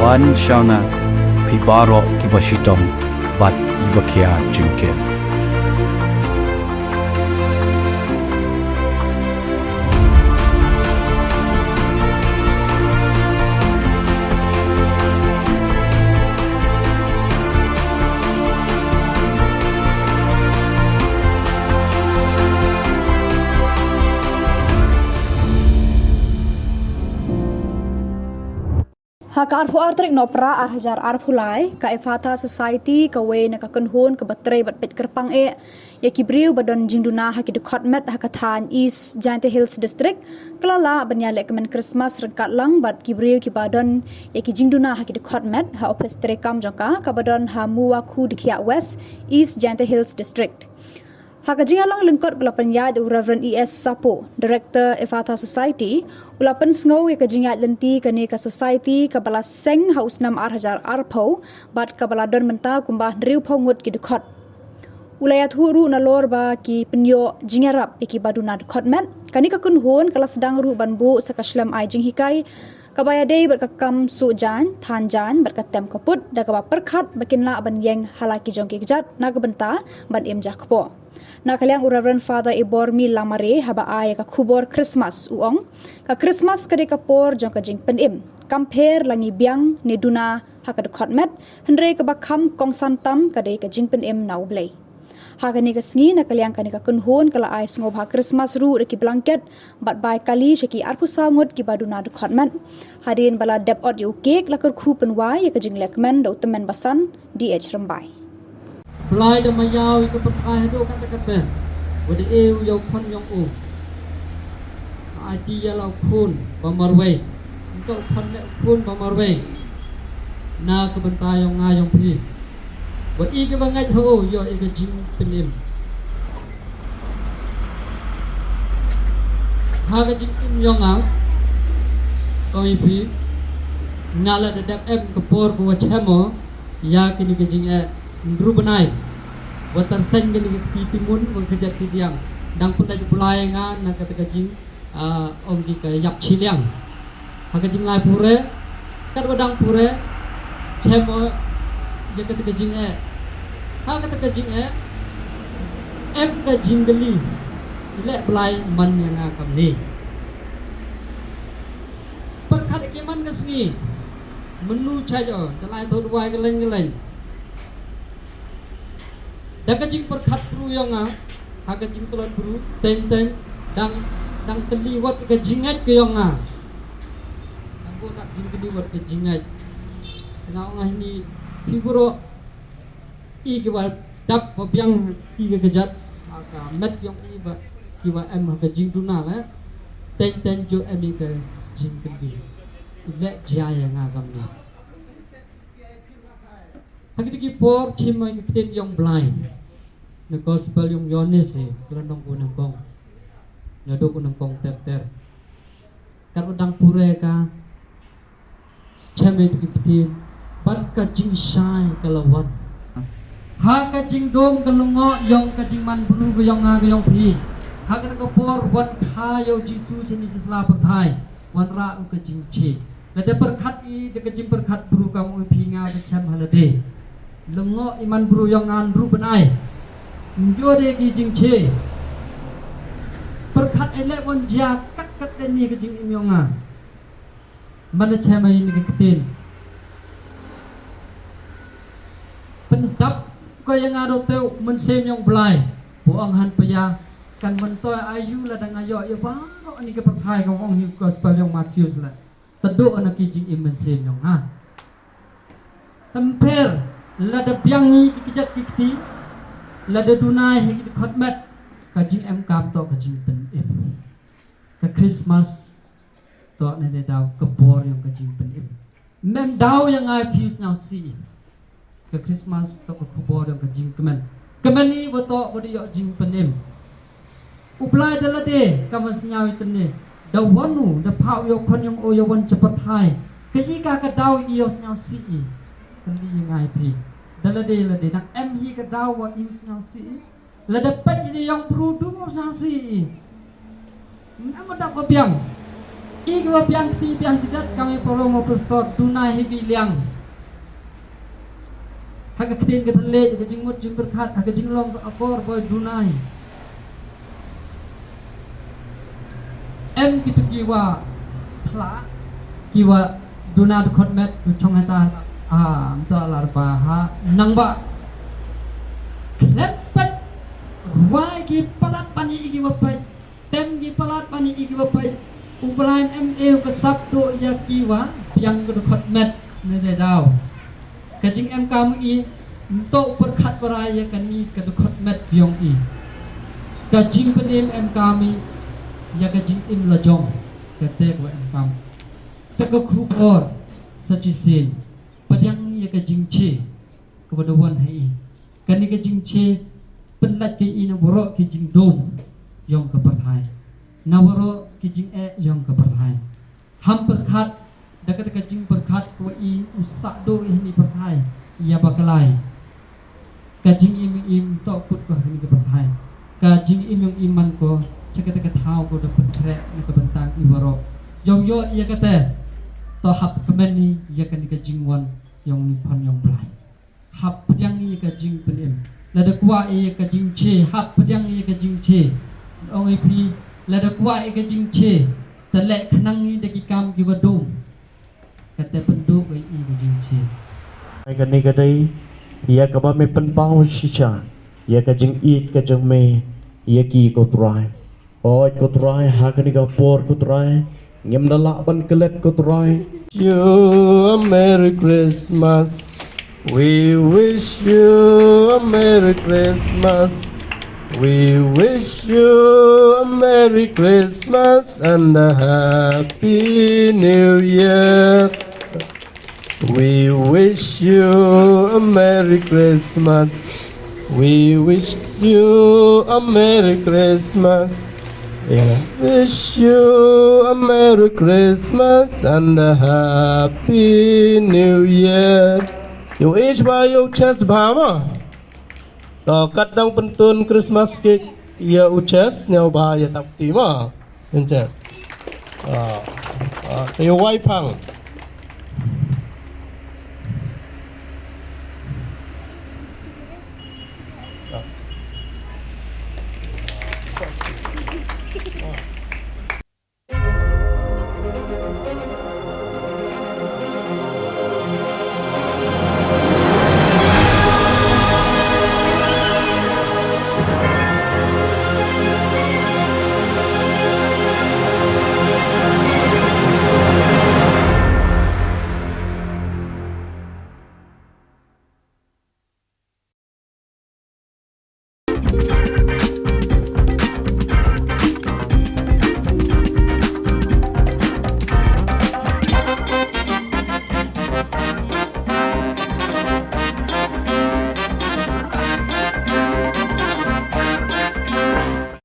wan shanga pibaro kibashitong bat ibakia jinken. Haka arhu artrik no pra arhajar arhulai ka Efata Society ka we na ka kunhun ka batre bat pet kerpang ya kibriu badon jingduna haki de khotmet hakathan East Giant Hills District kelala banyale kemen Christmas rengkat lang bat kibriu ki badon ya ki jingduna haki de khotmet ha office terekam jangka ka badon ha muwaku dikhia West East Giant Hills District. Haka jingalang lengkot ulapan yad Reverend E.S. Sapo, Director Efata Society, ulapan sngau ya kajingat lenti kani ka society ka bala seng hausnam arhajar arpo, bat ka bala don menta kumbah nriu pongut ki dukot. Ulayat huru na lor ba ki penyo jingarap iki baduna dukot met, kani ka kunhun kala sedang ru banbu sakaslam ai jinghikai, kabaya day berkakam sujan, tanjan, berkatem kaput, da kaba perkat bakinla ban yeng halaki jongki kejat, naga benta ban imjah kapo. Na kaliang Reverend Father Ibormi Lamare haba ay ka kubor Christmas uong ka Christmas kade kapor jong ka jing penim kamper langi biang ni duna hakad khotmet hendre ka bakam kong santam kade ka jing penim na ublay haga ni ka sngi na kaliang kani ka kunhon kala ay sngob ha Christmas ru reki blanket bat bay kali shaki arpu sangut ki baduna de khotmet hadin bala dep od yu cake lakar khupen wai ka jing lekmen do temen basan DH Rambai Belai dah mayau ikut perkai hidup kata-kata. Wadi yau kon yang Ati ya lau kun pamarway. Untuk kon nek kun pamarway. Na kebentai yang ngayong pi. Wa ke bangai ho yo ke jing penim. Ha ke jing im yang kau pi. Ngala dedap kepor ko chemo ya kini ke jing Rubenai, watar sen gini timun, wajat tidiang, dang pun dah pulai ngan, nak kata kajing, onggi ke yap ciliang, kajing lai pure, kat wadang pure, cemo, jaga kata kajing kata kajing kajing geli, lek pulai man yang akam ni, perkat iman kesini, menu cayo, dalai tahu dua geleng. Dah kajing perkat kru yang kajing keluar kru, teng dang keliwat kajingat ke yang aku nak jing keliwat kajingat. Kenapa ini figuro kiwal dap papiang tiga kejat, maka met yang iba kiwa kajing tuna lah, teng jo ni ke jing keli, lek jaya ngagam ni. Hagi por cimai ketim yang blind. Na gospel yung Yonis kelandong unang kong. Nadok unang kong ter. Karudang pure ka. Cimai ketim. Bat ka jing syai kalawan. Ha ka jing dom kalungo yung ka jing man bulu yung yung pi. Ha ka por wan kayo Jisu cini cisla perthai. Wan ra ka jing chi. Nada perkat de ka jing perkat buru kamu pi nga ka cem halade. Lengo iman buru yang andru benai njore ki jing che perkat elek won ja kat ni ke jing imyonga mana chama ini ke ketin pendap ko yang ado teu mensem yang belai buang han paya kan mentoy ayu la dang ayo ya ba ni ke perkai kong ong hi gospel yang Matius la teduk anak ki jing mensem yang temper lada biang kejat kikti lada dunai hiki khotmat kajing kam to kajing pen ka Christmas to ne daw kebor yang kajing pen mem daw yang ai pius now si ka Christmas to kebor yang kajing kemen ni boto bodi yo jing pen uplai dalade kamas nyawi tene da wanu da pau yo kon yang o yo wan cepat hai kajika ka daw iyo now si kali yang ai pi dalade nak hi ka daw wa is now si la dapat ini yang perudu now si nama tak kopiang Iwa piang ti piang kejat kami perlu mau pastor dunai heavy liang. Hak ketin ketele ke jingmut jing berkat hak jinglong akor boy dunai. Em kitu kiwa thla kiwa duna khot met chong hata to lar baha nangba lepet wai ki palat pani igi wapai tem gi palat pani igi wapai ublaim MA ke sabdo ya kiwa yang ke khot met ne de daw kajing em kam i to berkat baraya kani ke khot met biong i kajing penim em kami ya kajing im la jong kate ko em kam tak ku or sajisin padang ya kajing che kepada wan hai kani kajing che penlat ke ina borok kajing dom yang ke perthai nawaro kajing yang ke perthai ham berkat dekat kajing berkat ko i usak do ini perthai ya bakalai kajing im to put ko ini ke perthai kajing im yang iman ko cakap ke tahu ko dapat trek nak bentang iwaro yo iya kata to hap kemen ni ya kan kajingwan yang ni pan yang belai hap pedang ni kajing penim lada kuat ia kajing che hap pedang ni kajing che ong ipi lada kuat ia kajing che telek kenang ni deki kam ki wadum kata penduk ai kajing che ai kan ni kadai ia ka ba me pen pau shicha ia kajing eat kajing me ia ki ko try oi ko try ha kan ni ka por ko try ngem dala ban kelet ko try you a merry Christmas. We wish you a Merry Christmas. We wish you a Merry Christmas and a Happy New Year. We wish you a Merry Christmas. We wish you a Merry Christmas. Yeah. Wish you a Merry Christmas and a Happy New Year. You each buy your chest bama. To kat dang pentun Christmas cake ya uches nyau ba ya tak tima. Chest. Sayo wai pang.